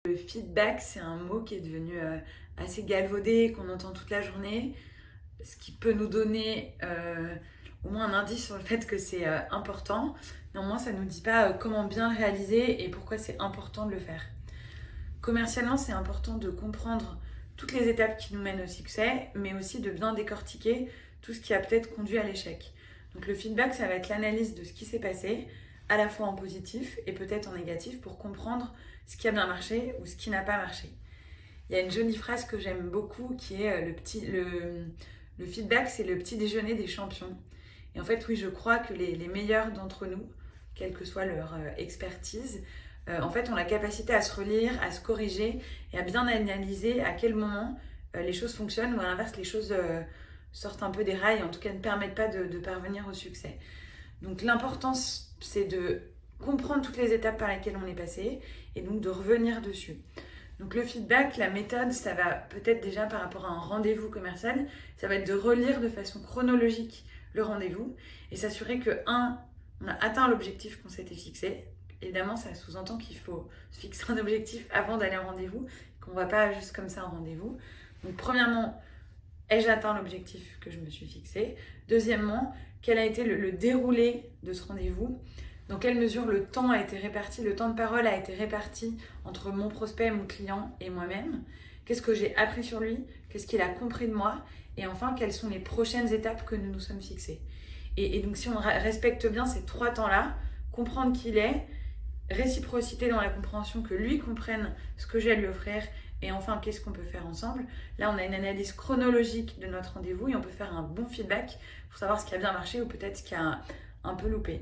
Le feedback, c'est un mot qui est devenu assez galvaudé, qu'on entend toute la journée, ce qui peut nous donner au moins un indice sur le fait que c'est important. Néanmoins, ça ne nous dit pas comment bien le réaliser et pourquoi c'est important de le faire. Commercialement, c'est important de comprendre toutes les étapes qui nous mènent au succès, mais aussi de bien décortiquer tout ce qui a peut-être conduit à l'échec. Donc le feedback, ça va être l'analyse de ce qui s'est passé, à la fois en positif et peut-être en négatif, pour comprendre ce qui a bien marché ou ce qui n'a pas marché. Il y a une jolie phrase que j'aime beaucoup qui est le feedback, c'est le petit déjeuner des champions. Et en fait, oui, je crois que les meilleurs d'entre nous, quelle que soit leur expertise, en fait, ont la capacité à se relire, à se corriger et à bien analyser à quel moment les choses fonctionnent ou à l'inverse, les choses sortent un peu des rails, en tout cas ne permettent pas de parvenir au succès. Donc l'importance, c'est de comprendre toutes les étapes par lesquelles on est passé et donc de revenir dessus. Donc le feedback, la méthode, ça va peut-être déjà par rapport à un rendez-vous commercial, ça va être de relire de façon chronologique le rendez-vous et s'assurer que, on a atteint l'objectif qu'on s'était fixé. Évidemment, ça sous-entend qu'il faut se fixer un objectif avant d'aller en rendez-vous, qu'on ne va pas juste comme ça en rendez-vous. Donc premièrement, ai-je atteint l'objectif que je me suis fixé? Deuxièmement, quel a été le déroulé de ce rendez-vous? Dans quelle mesure le temps a été réparti, le temps de parole a été réparti entre mon prospect, mon client et moi-même? Qu'est-ce que j'ai appris sur lui? Qu'est-ce qu'il a compris de moi? Et enfin, quelles sont les prochaines étapes que nous nous sommes fixées? Et donc, si on respecte bien ces trois temps-là, comprendre qui il est, réciprocité dans la compréhension, que lui comprenne ce que j'ai à lui offrir, et enfin, qu'est-ce qu'on peut faire ensemble? Là, on a une analyse chronologique de notre rendez-vous et on peut faire un bon feedback pour savoir ce qui a bien marché ou peut-être ce qui a un peu loupé.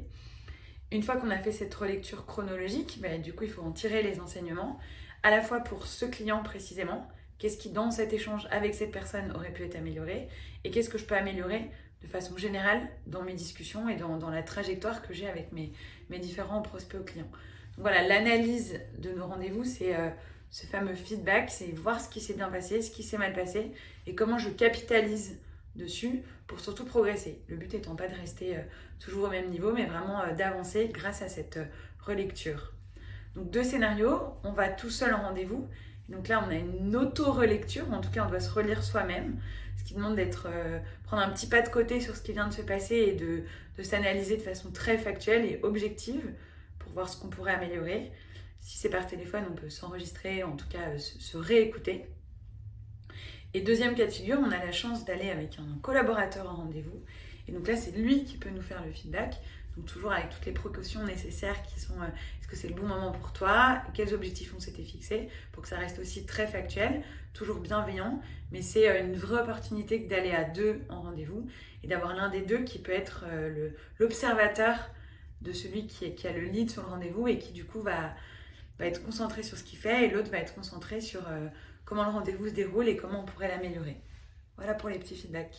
Une fois qu'on a fait cette relecture chronologique, du coup, il faut en tirer les enseignements, à la fois pour ce client précisément, qu'est-ce qui, dans cet échange avec cette personne, aurait pu être amélioré, et qu'est-ce que je peux améliorer de façon générale dans mes discussions et dans la trajectoire que j'ai avec mes différents prospects ou clients. Donc voilà, l'analyse de nos rendez-vous, c'est ce fameux feedback, c'est voir ce qui s'est bien passé, ce qui s'est mal passé, et comment je capitalise dessus pour surtout progresser. Le but étant pas de rester toujours au même niveau, mais vraiment d'avancer grâce à cette relecture. Donc deux scénarios, on va tout seul en rendez-vous. Donc là, on a une auto-relecture, en tout cas, on doit se relire soi-même, ce qui demande prendre un petit pas de côté sur ce qui vient de se passer et de s'analyser de façon très factuelle et objective pour voir ce qu'on pourrait améliorer. Si c'est par téléphone, on peut s'enregistrer, en tout cas se réécouter. Et deuxième cas de figure, on a la chance d'aller avec un collaborateur en rendez-vous. Et donc là, c'est lui qui peut nous faire le feedback. Donc toujours avec toutes les précautions nécessaires qui sont est-ce que c'est le bon moment pour toi? Quels objectifs on s'était fixés? Pour que ça reste aussi très factuel, toujours bienveillant. Mais c'est une vraie opportunité d'aller à deux en rendez-vous et d'avoir l'un des deux qui peut être l'observateur de celui qui a le lead sur le rendez-vous et qui du coup va être concentré sur ce qu'il fait et l'autre va être concentré sur comment le rendez-vous se déroule et comment on pourrait l'améliorer. Voilà pour les petits feedbacks.